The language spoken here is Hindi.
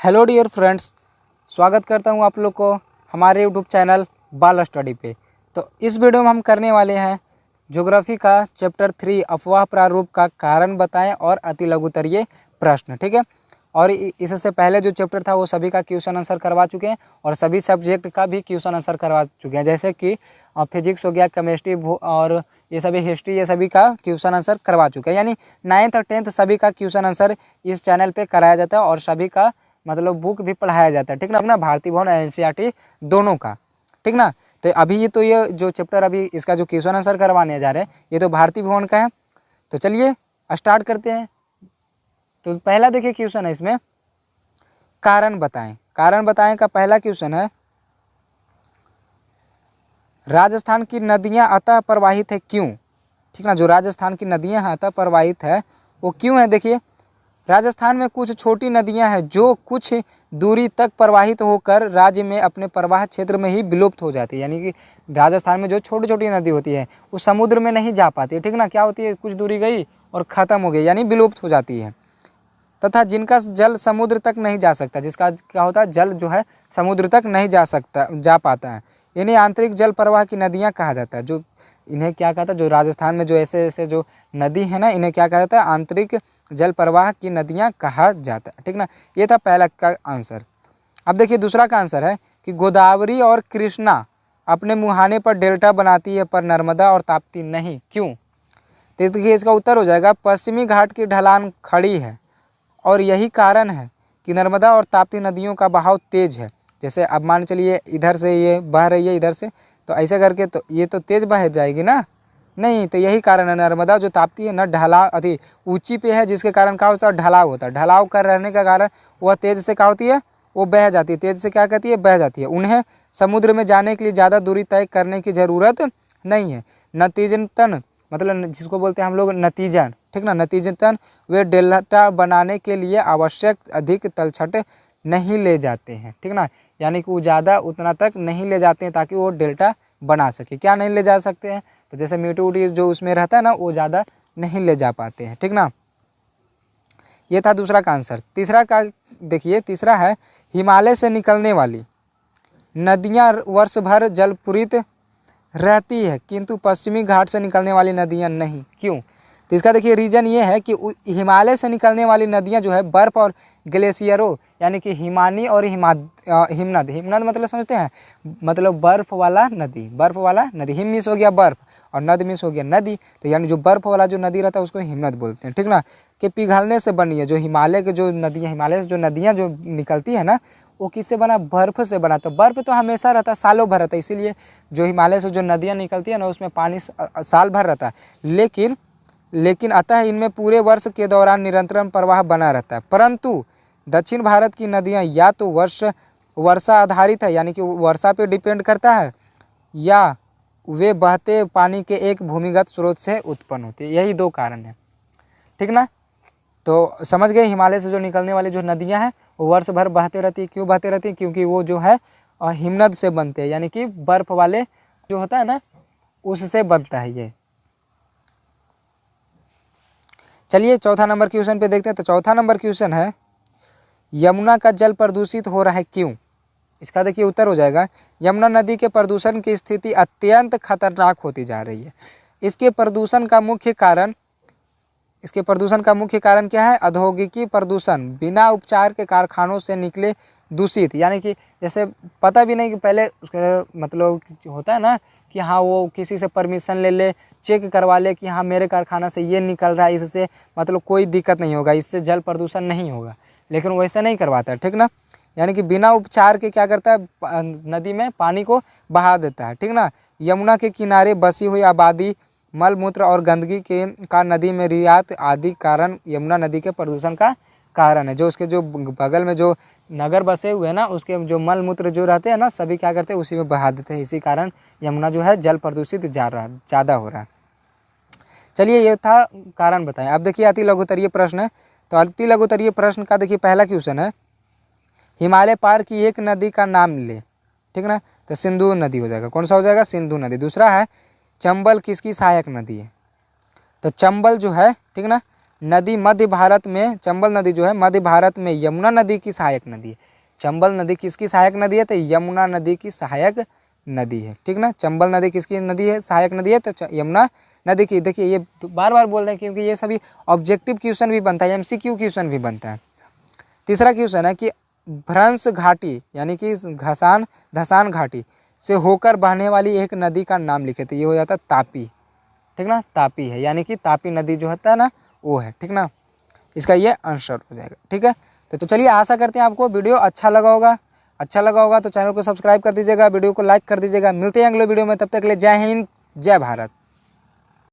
हेलो डियर फ्रेंड्स, स्वागत करता हूं आप लोग को हमारे यूट्यूब चैनल बाल स्टडी पे। तो इस वीडियो में हम करने वाले हैं ज्योग्राफी का चैप्टर 3 अफवाह प्रारूप का कारण बताएं और अति लघुत्तरीय प्रश्न। ठीक है, और इससे पहले जो चैप्टर था वो सभी का क्वेश्चन आंसर करवा चुके हैं और सभी सब्जेक्ट का भी क्वेश्चन आंसर करवा चुके हैं, जैसे कि फिजिक्स हो गया, केमिस्ट्री और ये सभी हिस्ट्री, ये सभी का क्वेश्चन आंसर करवा चुके हैं। यानी 9th और 10th सभी का क्वेश्चन आंसर इस चैनल पे कराया जाता है और सभी का मतलब बुक भी पढ़ाया जाता है। ठीक ना, भारतीय भवन एनसीईआरटी दोनों का। ठीक ना, तो अभी ये जो चैप्टर अभी इसका जो क्वेश्चन आंसर करवाने जा रहे हैं ये तो भारतीय भवन का है। तो चलिए स्टार्ट करते हैं। तो पहला देखिए क्वेश्चन है इसमें, कारण बताएं। कारण बताएं का पहला क्वेश्चन है, राजस्थान की नदियां अतः प्रवाहित है क्यों? ठीक ना, जो राजस्थान की नदियां अतः प्रवाहित है वो क्यों है? देखिए, राजस्थान में कुछ छोटी नदियां हैं जो कुछ दूरी तक प्रवाहित होकर राज्य में अपने प्रवाह क्षेत्र में ही विलुप्त हो जाती है। यानी कि राजस्थान में जो छोटी छोटी नदी होती है वो समुद्र में नहीं जा पाती है। ठीक ना, क्या होती है, कुछ दूरी गई और ख़त्म हो गई, यानी विलुप्त हो जाती है। तथा जिनका जल समुद्र तक नहीं जा सकता, जिसका क्या होता है, जल जो है समुद्र तक नहीं जा पाता है, इन्हें आंतरिक जल प्रवाह की नदियाँ कहा जाता है। जो इन्हें क्या कहता है, जो राजस्थान में जो ऐसे ऐसे जो नदी है ना, इन्हें क्या कहा जाता है, आंतरिक जल प्रवाह की नदियाँ कहा जाता है। ठीक ना, ये था पहला का आंसर। अब देखिए दूसरा का आंसर है कि गोदावरी और कृष्णा अपने मुहाने पर डेल्टा बनाती है पर नर्मदा और ताप्ती नहीं, क्यों? तो देखिए इसका उत्तर हो जाएगा, पश्चिमी घाट की ढलान खड़ी है और यही कारण है कि नर्मदा और ताप्ती नदियों का बहाव तेज है। जैसे अब मान चलिए इधर से ये बह रही है इधर से, तो ऐसे करके तो ये तो तेज बह जाएगी ना, नहीं, तो यही कारण है। नर्मदा जो ताप्ती है ना, ढलाव अति ऊंची पे है, जिसके कारण क्या होता है, ढलाव होता है। ढलाव कर रहने का कारण वह तेज से क्या होती है, वो बह जाती है। तेज से क्या कहती है, बह जाती है। उन्हें समुद्र में जाने के लिए ज़्यादा दूरी तय करने की ज़रूरत नहीं है। नतीजतन मतलब जिसको बोलते हैं हम लोग नतीजन, ठीक ना, नतीजतन वे डेल्टा बनाने के लिए आवश्यक अधिक तलछट नहीं ले जाते हैं। ठीक ना, यानी कि वो ज़्यादा उतना तक नहीं ले जाते हैं ताकि वो डेल्टा बना सके। क्या नहीं ले जा सकते हैं, तो जैसे मिट्टी उटी जो उसमें रहता है ना, वो ज़्यादा नहीं ले जा पाते हैं। ठीक ना, ये था दूसरा का आंसर। तीसरा का देखिए, तीसरा है, हिमालय से निकलने वाली नदियाँ वर्ष भर जलपूरित रहती है किंतु पश्चिमी घाट से निकलने वाली नदियाँ नहीं, क्यों? तो इसका देखिए रीज़न ये है कि हिमालय से निकलने वाली नदियाँ जो है बर्फ़ और ग्लेशियरों, यानी कि हिमानी और हिमनद। हिमनद मतलब समझते हैं, मतलब बर्फ़ वाला नदी। बर्फ़ वाला नदी, हिम मिस हो गया बर्फ़ और नद मिस हो गया नदी, तो यानी जो बर्फ़ वाला जो नदी रहता है उसको हिमनद बोलते हैं। ठीक ना, कि पिघलने से बनी है। जो हिमालय के जो नदियाँ, हिमालय से जो नदियाँ जो निकलती है ना, वो किससे बना, बर्फ़ से बना। तो बर्फ़ तो हमेशा रहता है, सालों भर रहता है, इसीलिए जो हिमालय से जो नदियाँ निकलती है ना, उसमें पानी साल भर रहता है। लेकिन अतः इनमें पूरे वर्ष के दौरान निरंतर प्रवाह बना रहता है। परंतु दक्षिण भारत की नदियाँ या तो वर्षा आधारित है, यानी कि वर्षा पे डिपेंड करता है, या वे बहते पानी के एक भूमिगत स्रोत से उत्पन्न होती है। यही दो कारण है। ठीक ना, तो समझ गए, हिमालय से जो निकलने वाली जो नदियाँ हैं वो वर्ष भर बहते रहती है। क्यों बहते रहती है? क्योंकि वो जो है हिमनद से बनते हैं, यानी कि बर्फ़ वाले जो होता है ना, उससे बनता है ये। चलिए चौथा नंबर क्वेश्चन पे देखते हैं। तो चौथा नंबर क्वेश्चन है, यमुना का जल प्रदूषित हो रहा है क्यों? इसका देखिए उत्तर हो जाएगा, यमुना नदी के प्रदूषण की स्थिति अत्यंत खतरनाक होती जा रही है। इसके प्रदूषण का मुख्य कारण क्या है? औद्योगिकी प्रदूषण, बिना उपचार के कारखानों से निकले दूषित, यानी कि जैसे पता भी नहीं कि पहले उसका मतलब होता है ना कि हाँ वो किसी से परमिशन ले ले, चेक करवा ले कि हाँ मेरे कारखाना से ये निकल रहा है, इससे मतलब कोई दिक्कत नहीं होगा, इससे जल प्रदूषण नहीं होगा, लेकिन वैसा नहीं करवाता है। ठीक ना, यानी कि बिना उपचार के क्या करता है, नदी में पानी को बहा देता है। ठीक ना, यमुना के किनारे बसी हुई आबादी, मल मूत्र और गंदगी का नदी में रियात आदि कारण यमुना नदी के प्रदूषण का कारण है। जो उसके जो बगल में जो नगर बसे हुए हैं ना, उसके जो मल मूत्र जो रहते हैं ना, सभी क्या करते हैं, उसी में बहा देते हैं। इसी कारण यमुना जो है जल प्रदूषित ज़्यादा हो रहा है। चलिए ये था कारण बताएं। अब देखिए अति लघुत्तरीय प्रश्न है। तो अति लघुत्तरीय प्रश्न का देखिए पहला क्वेश्चन है, हिमालय पार की एक नदी का नाम ले। ठीक ना, तो सिंधु नदी हो जाएगा। कौन सा हो जाएगा? सिंधु नदी। दूसरा है, चंबल किसकी सहायक नदी है? तो चंबल जो है, ठीक ना, नदी मध्य भारत में, चंबल नदी जो है मध्य भारत में यमुना नदी की सहायक नदी है। चंबल नदी किसकी सहायक नदी है? तो यमुना नदी की सहायक नदी है। ठीक ना, चंबल नदी किसकी नदी है? सहायक नदी है, तो यमुना नदी की। देखिए ये बार बार बोल रहे हैं क्योंकि ये सभी ऑब्जेक्टिव क्वेश्चन भी बनता है, MCQ क्वेश्चन भी बनता है। तीसरा क्वेश्चन है कि भ्रंश घाटी यानी कि धसान घाटी से होकर बहने वाली एक नदी का नाम लिखे। तो ये हो जाता है तापी। ठीक ना, तापी है, यानी कि तापी नदी जो होता है ना वो है। ठीक ना, इसका ये आंसर हो जाएगा। ठीक है, तो चलिए आशा करते हैं आपको वीडियो अच्छा लगा होगा तो चैनल को सब्सक्राइब कर दीजिएगा, वीडियो को लाइक कर दीजिएगा। मिलते हैं अगले वीडियो में, तब तक के लिए जय हिंद, जय भारत।